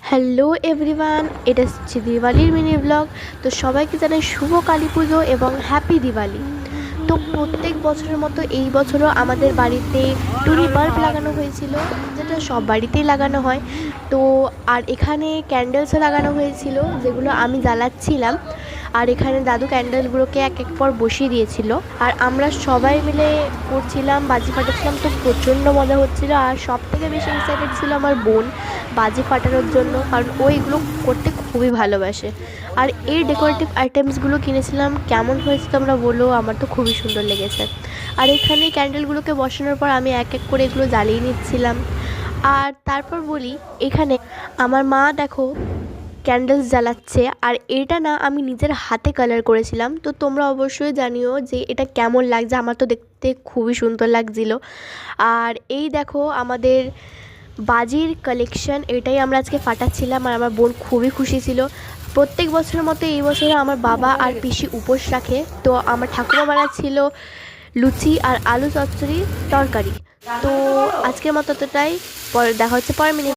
Hello everyone, এটা হচ্ছে দিওয়ালির mini blog. তো সবাইকে জানাই শুভ কালী পুজো এবং হ্যাপি দিওয়ালি। তো প্রত্যেক বছরের মতো এই বছরও আমাদের বাড়িতে টুনি বাল্ব লাগানো হয়েছিল, যেটা সব বাড়িতেই লাগানো হয়। তো আর এখানে ক্যান্ডেলসও লাগানো হয়েছিল, যেগুলো আমি জ্বালাচ্ছিলাম। আর এখানে দাদু ক্যান্ডেলগুলোকে এক এক পর বসিয়ে দিয়েছিল, আর আমরা সবাই মিলে করছিলাম, বাজি ফাটাচ্ছিলাম। তো প্রচণ্ড মজা হচ্ছিলো। আর সব থেকে বেশি এক্সাইটেড ছিল আমার বোন বাজি ফাটানোর জন্য, কারণ ও এগুলো করতে খুবই ভালোবাসে। আর এই ডেকোরেটিভ আইটেমসগুলো কিনেছিলাম। কেমন হয়েছে তোমরা বলো, আমার তো খুবই সুন্দর লেগেছে। আর এখানে ক্যান্ডেলগুলোকে বসানোর পর আমি এক এক করে এগুলো জ্বালিয়ে নিচ্ছিলাম। আর তারপর বলি, এখানে আমার মা দেখো ক্যান্ডেলস জ্বালাচ্ছে, আর এটা না আমি নিজের হাতে কালার করেছিলাম। তো তোমরা অবশ্যই জানিও যে এটা কেমন লাগছে। আমার তো দেখতে খুবই সুন্দর লাগছিল। আর এই দেখো আমাদের বাজির কালেকশন, এটাই আমরা আজকে ফাটাচ্ছিলাম। আর আমার বোন খুবই খুশি ছিল। প্রত্যেক বছরের মতো এই বছরে আমার বাবা আর পিসি উপোস রাখে। তো আমার ঠাকুমা বানাচ্ছিল লুচি আর আলু চচ্চড়ি তরকারি। তো আজকের মতো এতটাই। পরে দেখা হচ্ছে পরের মিনিট।